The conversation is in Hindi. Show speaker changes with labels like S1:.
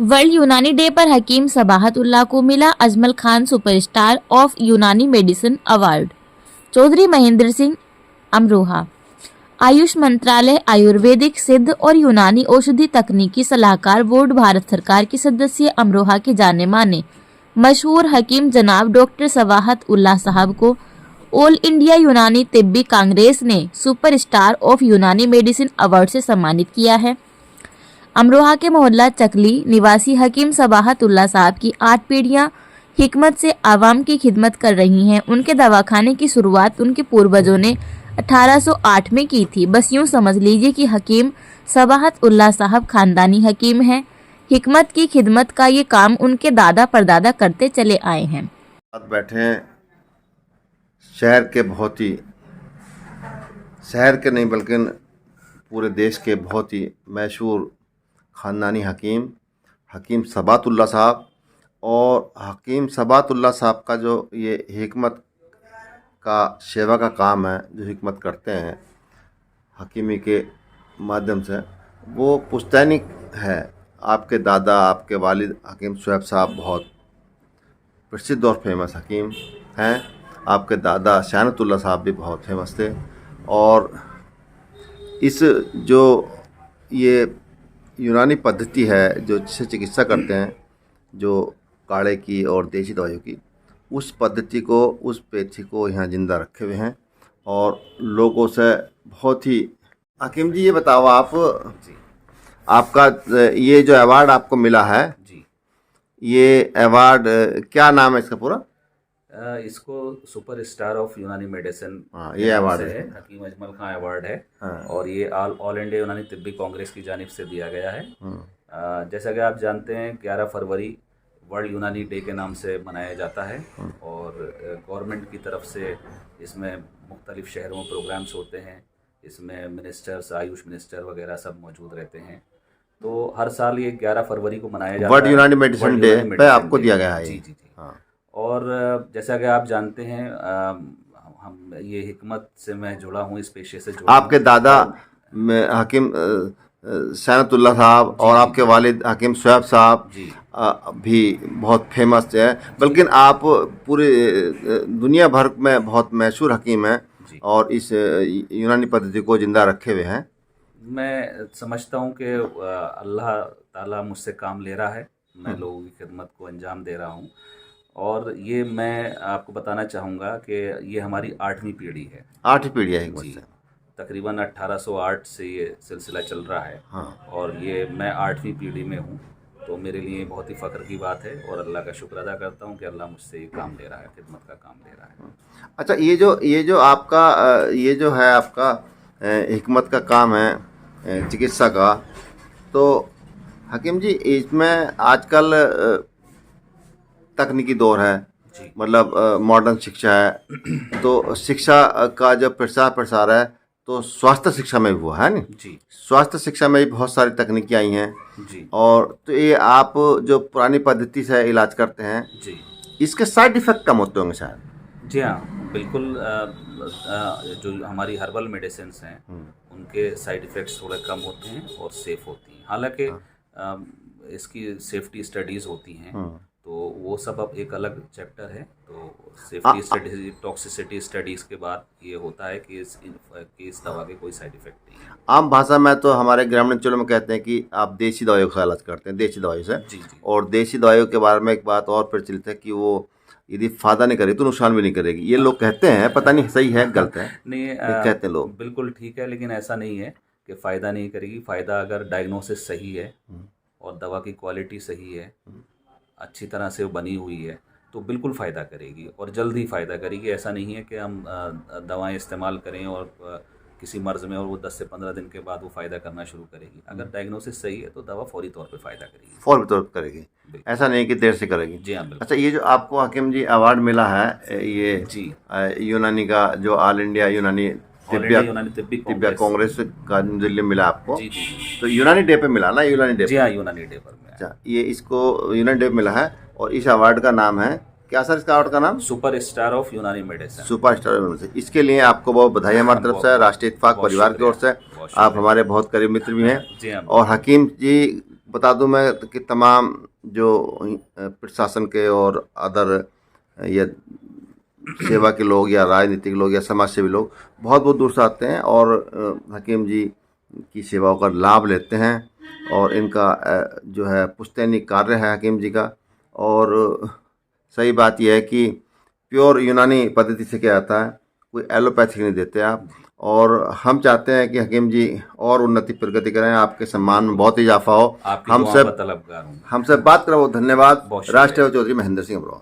S1: वर्ल्ड यूनानी डे पर हकीम सबाहतुल्लाह को मिला अजमल खान सुपरस्टार ऑफ यूनानी मेडिसिन अवार्ड। चौधरी महेंद्र सिंह अमरोहा। आयुष मंत्रालय आयुर्वेदिक सिद्ध और यूनानी औषधि तकनीकी सलाहकार बोर्ड भारत सरकार की सदस्य अमरोहा के जाने माने मशहूर हकीम जनाब डॉक्टर सबाहत उल्लाह साहब को ऑल इंडिया यूनानी तिब्बी कांग्रेस ने सुपरस्टार ऑफ यूनानी मेडिसिन अवार्ड से सम्मानित किया है। अमरोहा के मोहल्ला चकली निवासी हकीम सबाहत उल्लाह साहब की 8 पीढ़ियां हिकमत से आवाम की खिदमत कर रही हैं। उनके दवाखाने की शुरुआत उनके पूर्वजों ने 1808 में की थी। बस यूं समझ लीजिए कि हकीम सबाहत उल्लाह साहब खानदानी हकीम हैं। हिकमत की खिदमत का ये काम उनके दादा परदादा करते चले आए हैं।
S2: साथ बैठे हैं शहर के बहुत ही, शहर के नहीं बल्कि पूरे देश के बहुत ही मशहूर ख़ानदानी हकीम सबातुल्लाह साहब। और हकीम सबातुल्लाह साहब का जो ये हिकमत का सेवा का काम है, जो हिकमत करते हैं हकीमी के माध्यम से, वो पुश्तैनी है। आपके दादा, आपके वालिद हकीम शुएब साहब बहुत प्रसिद्ध और फेमस हकीम हैं। आपके दादा शानतुल्लाह साहब भी बहुत फेमस थे। और इस जो ये यूनानी पद्धति है जो जिससे चिकित्सा करते हैं, जो काढ़े की और देसी दवाइयों की, उस पद्धति को, उस पेथी को यहाँ जिंदा रखे हुए हैं और लोगों से बहुत ही। हकीम जी ये बताओ, आप आपका ये जो अवार्ड आपको मिला है
S3: जी,
S2: ये अवार्ड क्या नाम है इसका पूरा?
S3: इसको सुपर स्टार ऑफ यूनानी मेडिसिन,
S2: हाँ, ये अवार्ड है।
S3: हकीम अजमल खान अवार्ड है।
S2: हाँ।
S3: और ये ऑल इंडिया यूनानी तिब्बी कांग्रेस की जानिब से दिया गया है। जैसा कि आप जानते हैं 11 फरवरी वर्ल्ड यूनानी डे के नाम से मनाया जाता है और गवर्नमेंट की तरफ से इसमें मुख्तलिफ शहरों में प्रोग्राम्स होते हैं। इसमें मिनिस्टर्स, आयुष मिनिस्टर वगैरह सब मौजूद रहते हैं। तो हर साल ये 11 फरवरी को मनाया जाता है।
S2: वर्ल्ड यूनानी मेडिसिन डे पे आपको दिया गया है।
S3: जी जी जी।
S2: हाँ।
S3: और जैसा कि आप जानते हैं हम ये हिकमत से मैं जुड़ा हूँ, इस पेशे से जुड़ा।
S2: आपके दादा हकीम सैनतुल्लाह साहब और आपके वालिद हकीम शुएब साहब भी बहुत फेमस है, बल्कि आप पूरे दुनिया भर में बहुत मशहूर हकीम हैं और इस यूनानी पद्धति को जिंदा रखे हुए हैं।
S3: मैं समझता हूँ कि अल्लाह ताला मुझसे काम ले रहा है, मैं लोगों की खिदमत को अंजाम दे रहा हूँ। और ये मैं आपको बताना चाहूँगा कि ये हमारी 8वीं पीढ़ी है।
S2: 8 पीढ़ी है
S3: जी, तकरीबन 1808 से ये सिलसिला चल रहा है। हाँ। और ये मैं 8वीं पीढ़ी में हूँ, तो मेरे लिए बहुत ही फ़ख्र की बात है और अल्लाह का शुक्र अदा करता हूँ कि अल्लाह मुझसे ये काम ले रहा है, खिदमत का काम ले रहा है।
S2: अच्छा, ये जो आपका ये जो है आपका हिकमत का काम है चिकित्सा का, तो हकीम जी इसमें आजकल तकनीकी दौर है, मतलब मॉडर्न शिक्षा है, तो शिक्षा का जब प्रसार है तो स्वास्थ्य शिक्षा में भी हुआ है ना
S3: जी। स्वास्थ्य
S2: शिक्षा में भी बहुत सारी तकनीकी आई हैं
S3: जी। और
S2: तो ये आप जो पुरानी पद्धति से इलाज करते हैं
S3: जी,
S2: इसके साइड इफ़ेक्ट कम होते होंगे शायद?
S3: जी हाँ, बिल्कुल। जो हमारी हर्बल मेडिसिन हैं उनके साइड इफ़ेक्ट्स थोड़े कम होते हैं और सेफ़ होती हैं। हालांकि इसकी सेफ्टी स्टडीज़ होती हैं, तो वो सब अब एक अलग चैप्टर है। तो सेफ्टी स्टडीज, टॉक्सिसिटी स्टडीज़ के बाद ये होता है कि इस दवा के कोई साइड इफ़ेक्ट नहीं है।
S2: आम भाषा में तो हमारे ग्रामीण अंचलों में कहते हैं कि आप देसी दवाइयों का इलाज करते हैं, देसी दवाइयों से।
S3: जी जी।
S2: और देसी दवाइयों के बारे में एक बात और प्रचलित है कि वो यदि फ़ायदा नहीं करेगी तो नुकसान भी नहीं करेगी। ये लोग कहते हैं, पता नहीं सही है गलत है।
S3: नहीं,
S2: कहते हैं लोग।
S3: बिल्कुल ठीक है, लेकिन ऐसा नहीं है कि फ़ायदा नहीं करेगी। फ़ायदा अगर डायग्नोसिस सही है और दवा की क्वालिटी सही है, अच्छी तरह से बनी हुई है, तो बिल्कुल फ़ायदा करेगी और जल्द ही फ़ायदा करेगी। ऐसा नहीं है कि हम दवाएं इस्तेमाल करें और किसी मर्ज़ में और वो 10 से 15 दिन के बाद वो फ़ायदा करना शुरू करेगी। अगर डायग्नोसिस सही है तो दवा फौरी तौर पे फ़ायदा करेगी।
S2: फौरी तौर पर करेगी, ऐसा नहीं कि देर से करेगी।
S3: जी हाँ, बिल्कुल।
S2: अच्छा, ये जो आपको हकीम जी अवार्ड मिला है, ये
S3: जी
S2: यूनानी का, जो ऑल इंडिया यूनानी
S3: तिब्बी
S2: कांग्रेस का दिल्ली मिला आपको,
S3: जी जी।
S2: तो यूनानी डे पे मिला ना? यूनानी डे?
S3: जी हाँ, यूनानी डे पर।
S2: अच्छा, ये इसको यूनानी डे पे मिला है और इस अवार्ड का नाम है क्या सर? इसका अवार्ड का नाम
S3: सुपर स्टार ऑफ यूनानी मेडिसिन।
S2: Super star. इसके लिए आपको बहुत बधाई हमारी तरफ से, राष्ट्रीय इत्तेफाक परिवार की ओर से। आप हमारे बहुत करीब मित्र भी हैं। और हकीम जी बता दूं मैं कि तमाम जो प्रशासन के और अदर या सेवा के लोग या राजनीतिक लोग या समाज सेवी लोग बहुत बहुत दूर से आते हैं और हकीम जी की सेवाओं का लाभ लेते हैं और इनका जो है पुश्तैनी कार्य है हकीम जी का। और सही बात यह है कि प्योर यूनानी पद्धति से क्या आता है, कोई एलोपैथिक नहीं देते आप। और हम चाहते हैं कि हकीम जी और उन्नति प्रगति करें, आपके सम्मान में बहुत इजाफा हो।
S3: आपकी दुआओं का तलबगार हूं।
S2: हमसे बात करो, धन्यवाद।
S3: बहुत शुक्रिया।
S2: राष्ट्रीय चौधरी महेंद्र सिंह अमरोहा।